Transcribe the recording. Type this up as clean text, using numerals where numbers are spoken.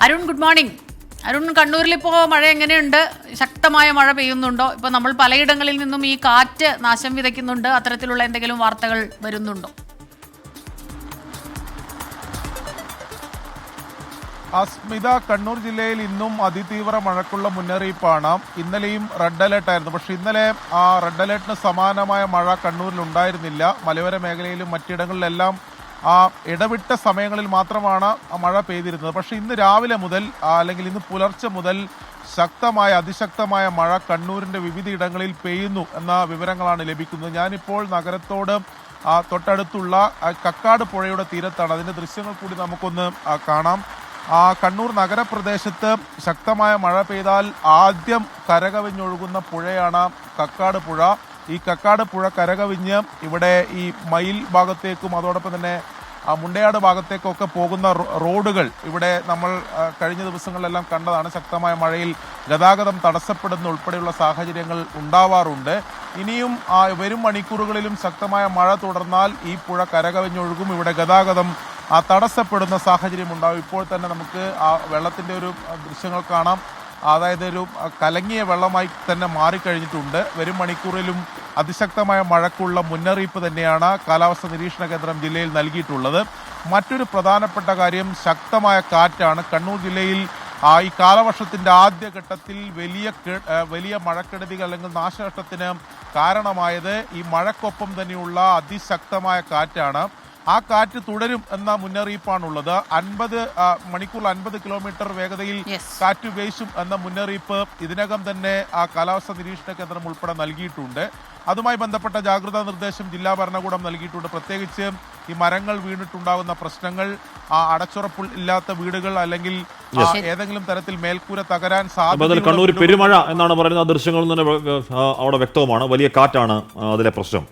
Arun, good morning. Arun, കണ്ണൂരിൽ ഇപ്പോൾ മഴ എങ്ങനെയുണ്ട്? ശക്തമായ മഴ പെയ്യുന്നുണ്ടോ? ഇപ്പോൾ നമ്മൾ പലയിടങ്ങളിൽ നിന്നും ഈ കാറ്റ് നാശം വിതയ്ക്കുന്നുണ്ട്. അത്തരത്തിലുള്ള എന്തെങ്കിലും വാർത്തകൾ വരുന്നുണ്ടോ? അസ്മിത, കണ്ണൂർ ജില്ലയിൽ ഇന്നും അതിതീവ്ര മഴക്കുള്ള മുന്നറിയിപ്പാണ്. ഇന്നലെയും റെഡ് അലേർട്ട് ആയിരുന്നു. പക്ഷെ ഇന്നലെ ആ റെഡ് അലേർട്ടിന് സമാനമായ മഴ കണ്ണൂരിൽ ഉണ്ടായിരുന്നില്ല. മലയോര മേഖലയിലും മറ്റിടങ്ങളിലെല്ലാം ഇടവിട്ട സമയങ്ങളിൽ മാത്രമാണ് മഴ പെയ്തിരുന്നത്. പക്ഷെ ഇന്ന് രാവിലെ മുതൽ അല്ലെങ്കിൽ ഇന്ന് പുലർച്ചെ മുതൽ ശക്തമായ അതിശക്തമായ മഴ കണ്ണൂരിന്റെ വിവിധ ഇടങ്ങളിൽ പെയ്യുന്നു എന്ന വിവരങ്ങളാണ് ലഭിക്കുന്നത്. ഞാനിപ്പോൾ നഗരത്തോട് തൊട്ടടുത്തുള്ള കക്കാട് പുഴയുടെ തീരത്താണ്. അതിന്റെ ദൃശ്യങ്ങൾ കൂടി നമുക്കൊന്ന് കാണാം. കണ്ണൂർ നഗരപ്രദേശത്ത് ശക്തമായ മഴ പെയ്താൽ ആദ്യം കരകവിഞ്ഞൊഴുകുന്ന പുഴയാണ് കക്കാട് പുഴ. ഈ കക്കാട് പുഴ കരകവിഞ്ഞ് ഇവിടെ ഈ മയിൽ ഭാഗത്തേക്കും അതോടൊപ്പം തന്നെ മുണ്ടയാട് ഭാഗത്തേക്കൊക്കെ പോകുന്ന റോഡുകൾ ഇവിടെ നമ്മൾ കഴിഞ്ഞ ദിവസങ്ങളിലെല്ലാം കണ്ടതാണ്. ശക്തമായ മഴയിൽ ഗതാഗതം തടസ്സപ്പെടുന്ന ഉൾപ്പെടെയുള്ള സാഹചര്യങ്ങൾ ഉണ്ടാവാറുണ്ട്. ഇനിയും വരും മണിക്കൂറുകളിലും ശക്തമായ മഴ തുടർന്നാൽ ഈ പുഴ കരകവിഞ്ഞൊഴുകും. ഇവിടെ ഗതാഗതം തടസ്സപ്പെടുന്ന സാഹചര്യം ഉണ്ടാവും. ഇപ്പോൾ തന്നെ നമുക്ക് വെള്ളത്തിന്റെ ഒരു ദൃശ്യങ്ങൾ കാണാം. അതായത് ഒരു കലങ്ങിയ വെള്ളമായി തന്നെ മാറിക്കഴിഞ്ഞിട്ടുണ്ട്. വരും മണിക്കൂറിലും അതിശക്തമായ മഴക്കുള്ള മുന്നറിയിപ്പ് തന്നെയാണ് കാലാവസ്ഥാ നിരീക്ഷണ കേന്ദ്രം ജില്ലയിൽ നൽകിയിട്ടുള്ളത്. മറ്റൊരു പ്രധാനപ്പെട്ട കാര്യം ശക്തമായ കാറ്റാണ്. കണ്ണൂർ ജില്ലയിൽ ഈ കാലവർഷത്തിന്റെ ആദ്യഘട്ടത്തിൽ വലിയ മഴക്കെടുതികൾ അല്ലെങ്കിൽ നാശനഷ്ടത്തിന് കാരണമായത് ഈ മഴക്കൊപ്പം തന്നെയുള്ള അതിശക്തമായ കാറ്റാണ്. ആ കാറ്റ് തുടരും എന്ന മുന്നറിയിപ്പാണുള്ളത്. 50 മണിക്കൂറിൽ 50 കിലോമീറ്റർ വേഗതയിൽ കാറ്റ് വീശും എന്ന മുന്നറിയിപ്പ് ഇതിനകം തന്നെ കാലാവസ്ഥാ നിരീക്ഷണ കേന്ദ്രം ഉൾപ്പെടെ നൽകിയിട്ടുണ്ട്. അതുമായി ബന്ധപ്പെട്ട ജാഗ്രതാ നിർദ്ദേശം ജില്ലാ ഭരണകൂടം നൽകിയിട്ടുണ്ട്. പ്രത്യേകിച്ച് ഈ മരങ്ങൾ വീണിട്ടുണ്ടാകുന്ന പ്രശ്നങ്ങൾ, അടച്ചുറപ്പില്ലാത്ത വീടുകൾ അല്ലെങ്കിൽ ഏതെങ്കിലും തരത്തിൽ മേൽക്കൂര തകരാൻ സാധ്യത. കണ്ണൂർ പെരുമഴ എന്നാണ് പറയുന്നത്. ദൃശ്യങ്ങളിൽ നിന്ന് അവിടെ വ്യക്തവുമാണ്. വലിയ കാറ്റാണ് അതിലെ പ്രശ്നം.